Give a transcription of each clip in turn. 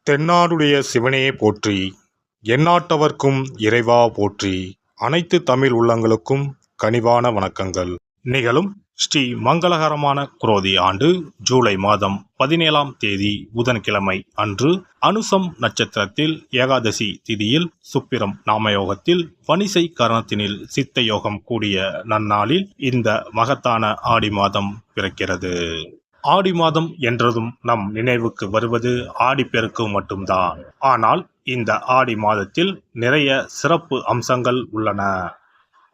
தென்னாடுடைய சிவனே போற்றி, எந்நாட்டவர்க்கும் இறைவா போற்றி. அனைத்து தமிழ் உள்ளங்களுக்கும் கனிவான வணக்கங்கள். நிகழும் ஸ்ரீ மங்களகரமான குரோதி ஆண்டு ஜூலை மாதம் 17ஆம் தேதி புதன்கிழமை அன்று அனுசம் நட்சத்திரத்தில் ஏகாதசி திதியில் சுப்பிரம் நாமயோகத்தில் பனிசை கரணத்தினில் சித்த யோகம் கூடிய நன்னாளில் இந்த மகத்தான ஆடி மாதம் பிறக்கிறது. ஆடி மாதம் என்றதும் நம் நினைவுக்கு வருவது ஆடிப்பெருக்கு மட்டும்தான். ஆனால் இந்த ஆடி மாதத்தில் நிறைய சிறப்பு அம்சங்கள் உள்ளன.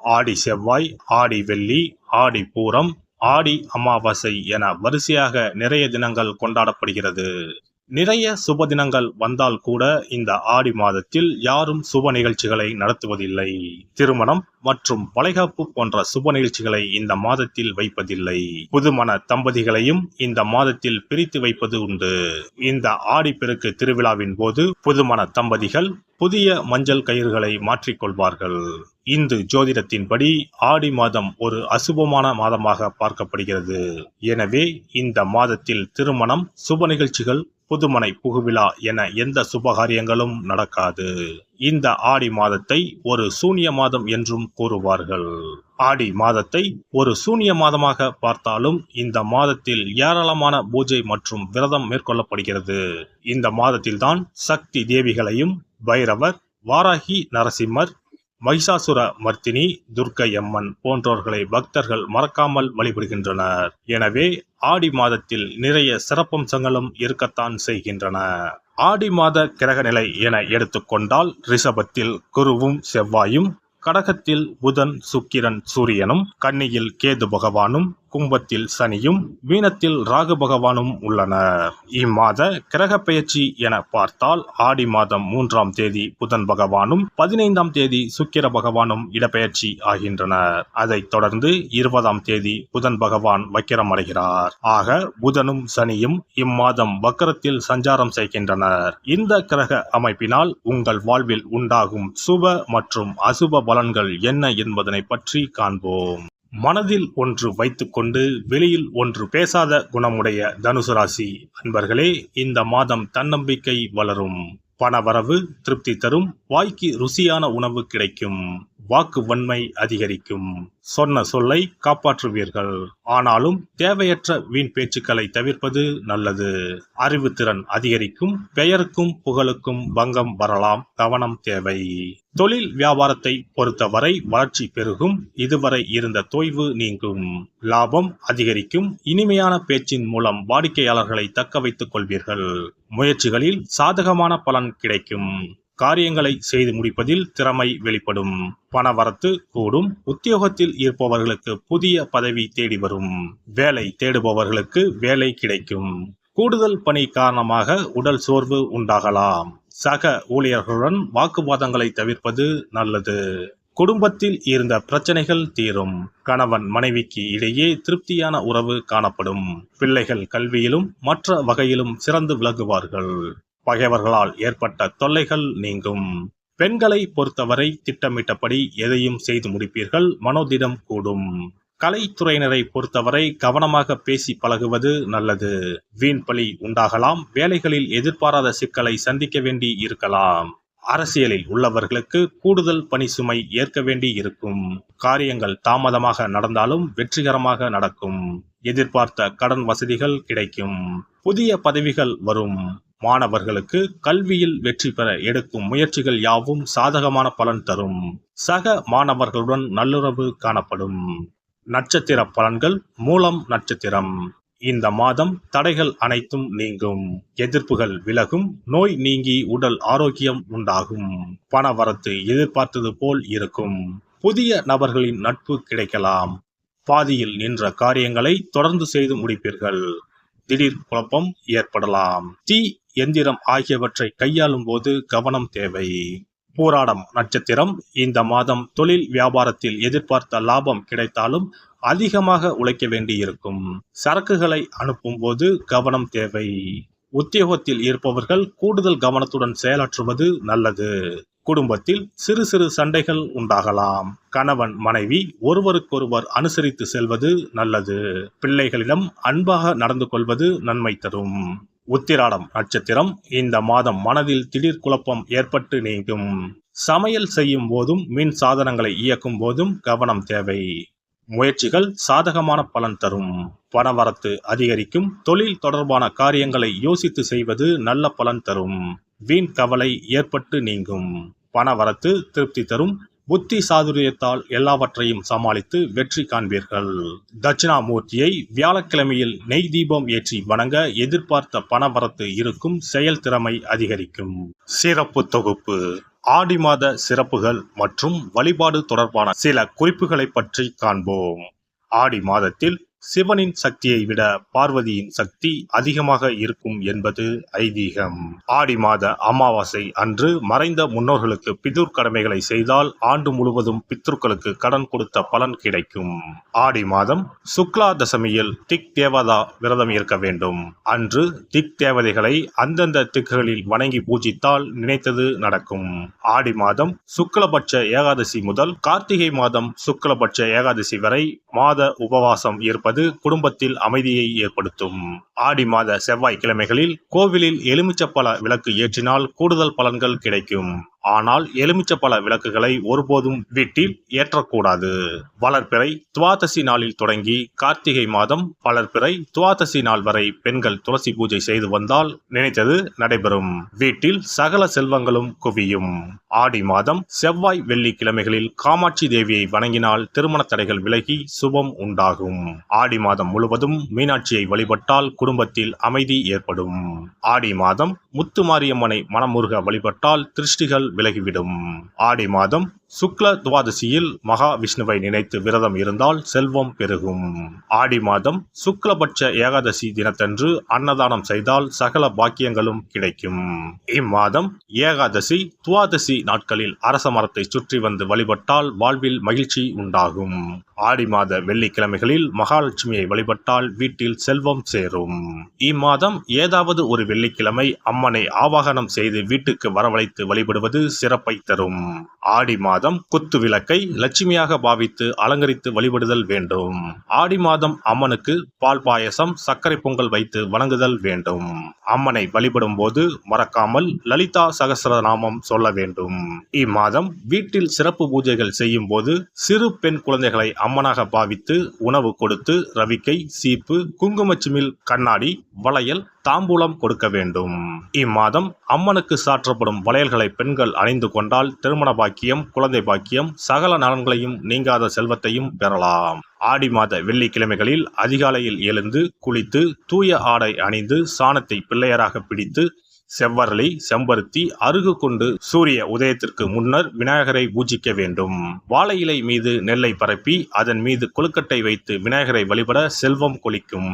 ஆடி செவ்வாய், ஆடி வெள்ளி, ஆடி பூரம், ஆடி அமாவாசை என வரிசையாக நிறைய தினங்கள் கொண்டாடப்படுகிறது. நிறைய சுப தினங்கள் வந்தால் கூட இந்த ஆடி மாதத்தில் யாரும் சுப நிகழ்ச்சிகளை நடத்துவதில்லை. திருமணம் மற்றும் வளைகாப்பு போன்ற சுப நிகழ்ச்சிகளை இந்த மாதத்தில் வைப்பதில்லை. புதுமண தம்பதிகளையும் இந்த மாதத்தில் பிரித்து வைப்பது உண்டு. இந்த ஆடிப்பெருக்கு திருவிழாவின் போது புதுமண தம்பதிகள் புதிய மஞ்சள் கயிறுகளை மாற்றிக்கொள்வார்கள். இந்து ஜோதிடத்தின்படி ஆடி மாதம் ஒரு அசுபமான மாதமாக பார்க்கப்படுகிறது. எனவே இந்த மாதத்தில் திருமணம், சுப நிகழ்ச்சிகள், புதுமனை புகுவிழா என எந்த சுபகாரியங்களும் நடக்காது. இந்த ஆடி மாதத்தை ஒரு சூனிய மாதம் என்றும் கூறுவார்கள். ஆடி மாதத்தை ஒரு சூனிய மாதமாக பார்த்தாலும் இந்த மாதத்தில் ஏராளமான பூஜை மற்றும் விரதம் மேற்கொள்ளப்படுகிறது. இந்த மாதத்தில்தான் சக்தி தேவிகளையும் பைரவர், வாராகி நரசிம்மர், மகிஷாசுர மர்த்தினி, துர்க்கை அம்மன் போன்றோர்களை பக்தர்கள் மறக்காமல் வழிபடுகின்றனர். எனவே ஆடி மாதத்தில் நிறைய சிறப்பம்சங்களும் இருக்கத்தான் செய்கின்றன. ஆடி மாத கிரக நிலை என எடுத்துக்கொண்டால் ரிஷபத்தில் குருவும் செவ்வாயும், கடகத்தில் புதன், சுக்கிரன், சூரியனும், கன்னியில் கேது பகவானும், கும்பத்தில் சனியும், மீனத்தில் ராகு பகவானும் உள்ளனர். இம்மாத கிரக பெயர்ச்சி என பார்த்தால் ஆடி மாதம் 3ஆம் தேதி புதன் பகவானும் 15ஆம் தேதி சுக்கிர பகவானும் இடப்பெயர்ச்சி ஆகின்றனர். அதைத் தொடர்ந்து 20ஆம் தேதி புதன் பகவான் வக்கிரம் அடைகிறார். ஆக புதனும் சனியும் இம்மாதம் வக்கரத்தில் சஞ்சாரம் செய்கின்றனர். இந்த கிரக அமைப்பினால் உங்கள் வாழ்வில் உண்டாகும் சுப மற்றும் அசுப பலன்கள் என்ன என்பதனை பற்றி காண்போம். மனதில் ஒன்று வைத்துக்கொண்டு வெளியில் ஒன்று பேசாத குணமுடைய தனுசு ராசி அன்பர்களே, இந்த மாதம் தன்னம்பிக்கை வளரும். பணவரவு திருப்தி தரும். வாய்க்கு ருசியான உணவு கிடைக்கும். வாக்கு வன்மை அதிகரிக்கும். சொன்ன சொல்லை காப்பாற்றுவீர்கள். ஆனாலும் தேவையற்ற வீண் பேச்சுக்களை தவிர்ப்பது நல்லது. அறிவுத்திறன் அதிகரிக்கும். பெயருக்கும் புகழுக்கும் பங்கம் வரலாம். கவனம் தேவை. தொழில் வியாபாரத்தை பொறுத்தவரை வளர்ச்சி பெருகும். இதுவரை இருந்த தொய்வு நீங்கும். லாபம் அதிகரிக்கும். இனிமையான பேச்சின் மூலம் வாடிக்கையாளர்களை தக்க வைத்துக் கொள்வீர்கள். முயற்சிகளில் சாதகமான பலன் கிடைக்கும். காரியங்களை செய்து முடிப்பதில் திறமை வெளிப்படும். பணவரத்து கூடும். உத்தியோகத்தில் இருப்பவர்களுக்கு புதிய பதவி தேடி வரும். வேலை தேடுபவர்களுக்கு வேலை கிடைக்கும். கூடுதல் பணி காரணமாக உடல் சோர்வு உண்டாகலாம். சக ஊழியர்களுடன் வாக்குவாதங்களை தவிர்ப்பது நல்லது. குடும்பத்தில் இருந்த பிரச்சனைகள் தீரும். கணவன் மனைவிக்கு இடையே திருப்தியான உறவு காணப்படும். பிள்ளைகள் கல்வியிலும் மற்ற வகையிலும் சிறந்து விளங்குவார்கள். பகைவர்களால் ஏற்பட்ட தொல்லைகள் நீங்கும். பெண்களை பொறுத்தவரை திட்டமிட்டபடி எதையும் செய்து முடிப்பீர்கள். மனோதிடம் கூடும். கலைத்துறையினரை பொறுத்தவரை கவனமாக பேசி பழகுவது நல்லது. வீண் பழி உண்டாகலாம். வேலைகளில் எதிர்பாராத சிக்கலை சந்திக்க வேண்டி இருக்கலாம். அரசியலில் உள்ளவர்களுக்கு கூடுதல் பணி சுமை ஏற்க வேண்டி இருக்கும். காரியங்கள் தாமதமாக நடந்தாலும் வெற்றிகரமாக நடக்கும். எதிர்பார்த்த கடன் வசதிகள் கிடைக்கும். புதிய பதவிகள் வரும். மாணவர்களுக்கு கல்வியில் வெற்றி பெற எடுக்கும் முயற்சிகள் யாவும் சாதகமான பலன் தரும். சக மாணவர்களுடன் நல்லுறவு காணப்படும். நட்சத்திர பலன்கள். மூலம் நட்சத்திரம். இந்த மாதம் தடைகள் அனைத்தும் நீங்கும். எதிர்ப்புகள் விலகும். நோய் நீங்கி உடல் ஆரோக்கியம் உண்டாகும். பணவரத்து எதிர்பார்த்தது போல் இருக்கும். புதிய நபர்களின் நட்பு கிடைக்கலாம். பாதியில் நின்ற காரியங்களை தொடர்ந்து செய்து முடிப்பீர்கள். திடீர் குழப்பம் ஏற்படலாம். தீ, எந்திரம் ஆகியவற்றை கையாளும் போது கவனம் தேவை. பூராடம் நட்சத்திரம். இந்த மாதம் தொழில் வியாபாரத்தில் எதிர்பார்த்த லாபம் கிடைத்தாலும் அதிகமாக உழைக்க வேண்டியிருக்கும். சரக்குகளை அனுப்பும் போது கவனம் தேவை. உத்தியோகத்தில் இருப்பவர்கள் கூடுதல் கவனத்துடன் செயலாற்றுவது நல்லது. குடும்பத்தில் சிறு சிறு சண்டைகள் உண்டாகலாம். கணவன் மனைவி ஒருவருக்கொருவர் அனுசரித்து செல்வது நல்லது. பிள்ளைகளிடம் அன்பாக நடந்து கொள்வது நன்மை தரும். உத்திராடம் நட்சத்திரம். இந்த மாதம் மனதில் திடீர் குழப்பம் ஏற்பட்டு நீங்கும். சமையல் செய்யும் போதும் மின் சாதனங்களை இயக்கும் போதும் கவனம் தேவை. முயற்சிகள் சாதகமான பலன் தரும். பணவரத்து அதிகரிக்கும். தொழில் தொடர்பான காரியங்களை யோசித்து செய்வது நல்ல பலன் தரும். வீண் கவலை ஏற்பட்டு நீங்கும். பணவரத்து திருப்தி தரும். புத்தி சாதுரியத்தால் எல்லாவற்றையும் சமாளித்து வெற்றி காண்பீர்கள். தட்சிணாமூர்த்தியை வியாழக்கிழமையில் நெய் தீபம் ஏற்றி வணங்க எதிர்பார்த்த பணவரத்து இருக்கும். செயல்திறமை அதிகரிக்கும். சிறப்பு தொகுப்பு. ஆடி மாத சிறப்புகள் மற்றும் வழிபாடு தொடர்பான சில குறிப்புகளை பற்றி காண்போம். ஆடி மாதத்தில் சிவனின் சக்தியை விட பார்வதியின் சக்தி அதிகமாக இருக்கும் என்பது ஐதீகம். ஆடி மாத அமாவாசை அன்று மறைந்த முன்னோர்களுக்கு பிதுர் கடமைகளை செய்தால் ஆண்டு முழுவதும் பித்ருக்களுக்கு கடன் கொடுத்த பலன் கிடைக்கும். ஆடி மாதம் சுக்லா தசமியில் திக் தேவதா விரதம் இருக்க வேண்டும். அன்று திக் தேவதைகளை அந்தந்த திக்குகளில் வணங்கி பூஜித்தால் நினைத்தது நடக்கும். ஆடி மாதம் சுக்லபட்ச ஏகாதசி முதல் கார்த்திகை மாதம் சுக்லபட்ச ஏகாதசி வரை மாத உபவாசம் இருப்பது குடும்பத்தில் அமைதியை ஏற்படுத்தும். ஆடி மாத செவ்வாய்க்கிழமைகளில் கோவிலில் எலுமிச்சப்பழ விளக்கு ஏற்றினால் கூடுதல் பலன்கள் கிடைக்கும். ஆனால் எலுமிச்சப்பழ விளக்குகளை ஒருபோதும் வீட்டில் ஏற்றக்கூடாது. வளர்பிறை துவாதசி நாளில் தொடங்கி கார்த்திகை மாதம் வளர்பிறை துவாதசி நாள் வரை பெண்கள் துளசி பூஜை செய்து வந்தால் நினைத்தது நடைபெறும். வீட்டில் சகல செல்வங்களும் குவியும். ஆடி மாதம் செவ்வாய் வெள்ளிக்கிழமைகளில் காமாட்சி தேவியை வணங்கினால் திருமண தடைகள் விலகி சுபம் உண்டாகும். ஆடி மாதம் முழுவதும் மீனாட்சியை வழிபட்டால் குடும்பத்தில் அமைதி ஏற்படும். ஆடி மாதம் முத்துமாரியம்மனை மனமுருக வழிபட்டால் திருஷ்டிகள் விலகிவிடும். ஆடி மாதம் சுக்ல துவாதசியில் மகா விஷ்ணுவை நினைத்து விரதம் இருந்தால் செல்வம் பெருகும். ஆடி மாதம் சுக்லபட்ச ஏகாதசி தினத்தன்று அன்னதானம் செய்தால் சகல பாக்கியங்களும் கிடைக்கும். இம்மாதம் ஏகாதசி துவாதசி நாட்களில் அரச மரத்தை சுற்றி வந்து வழிபட்டால் வாழ்வில் மகிழ்ச்சி உண்டாகும். ஆடி மாத வெள்ளிக்கிழமைகளில் மகாலட்சுமியை வழிபட்டால் வீட்டில் செல்வம் சேரும். இம்மாதம் ஏதாவது ஒரு வெள்ளிக்கிழமை அம்மனை ஆவாகனம் செய்து வீட்டுக்கு வரவழைத்து வழிபடுவது சிறப்பை தரும். ஆடி மாதம் குத்து விளக்கை லட்சுமியாக பாவித்து அலங்கரித்து வழிபடுதல் வேண்டும். ஆடி மாதம் அம்மனுக்கு பால் பாயசம் சர்க்கரை பொங்கல் வைத்து வணங்குதல் வேண்டும். அம்மனை வழிபடும் போது மறக்காமல் லலிதா சகஸ்ரநாமம் சொல்ல வேண்டும். இம்மாதம் வீட்டில் சிறப்பு பூஜைகள் செய்யும் போது சிறு பெண் குழந்தைகளை அம்மனாக பாவித்து உணவு கொடுத்து ரவிக்கை சீப்பு குங்குமச்சிமிழ் கண்ணாடி வளையல் தாம்பூலம் கொடுக்க வேண்டும். இம்மாதம் அம்மனுக்கு சாற்றப்படும் வளையல்களை பெண்கள் அணிந்து கொண்டால் திருமண பாக்கியம் குழந்தை பாக்கியம் சகல நலன்களையும் நீங்காத செல்வத்தையும் பெறலாம். ஆடி மாத வெள்ளிக்கிழமைகளில் அதிகாலையில் எழுந்து குளித்து தூய ஆடை அணிந்து சாணத்தை பிள்ளையராக பிடித்து செவ்வரளி செம்பருத்தி அருகு கொண்டு சூரிய உதயத்திற்கு முன்னர் விநாயகரை பூஜிக்க வேண்டும். வாழை இலை மீது நெல்லை பரப்பி அதன் மீது கொழுக்கட்டை வைத்து விநாயகரை வழிபட செல்வம் கொளிக்கும்.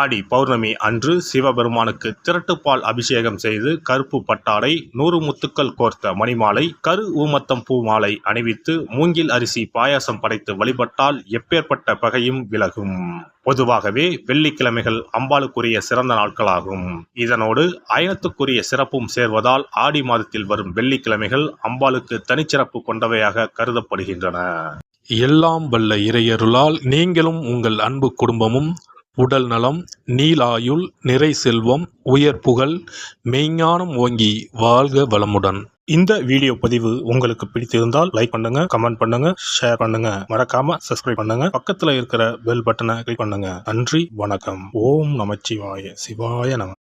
ஆடி பௌர்ணமி அன்று சிவபெருமானுக்கு திரட்டுப்பால் அபிஷேகம் செய்து கருப்பு பட்டாடை 100 முத்துக்கள் கோர்த்த மணிமாலை கரு ஊமத்தம் பூ மாலை அணிவித்து மூங்கில் அரிசி பாயாசம் படைத்து வழிபட்டால் எப்பேற்பட்ட பகையும் விலகும். பொதுவாகவே வெள்ளிக்கிழமைகள் அம்பாளுக்குரிய சிறந்த நாட்களாகும். இதனோடு அயனத்துக்குரிய சிறப்பும் சேர்வதால் ஆடி மாதத்தில் வரும் வெள்ளிக்கிழமைகள் அம்பாளுக்கு தனிச்சிறப்பு கொண்டவையாக கருதப்படுகின்றன. எல்லாம் வல்ல இறையருளால் நீங்களும் உங்கள் அன்பு குடும்பமும் உடல் நலம் நீலாயுள் நிறை செல்வம் உயர் புகழ் மெய்ஞானம் ஓங்கி வாழ்க வளமுடன். இந்த வீடியோ பதிவு உங்களுக்கு பிடித்திருந்தால் லைக் பண்ணுங்க, கமெண்ட் பண்ணுங்க, ஷேர் பண்ணுங்க, மறக்காம சப்ஸ்கிரைப் பண்ணுங்க, பக்கத்துல இருக்கிற பெல் பட்டனை கிளிக் பண்ணுங்க. நன்றி, வணக்கம். ஓம் நமச்சிவாய. சிவாய நம.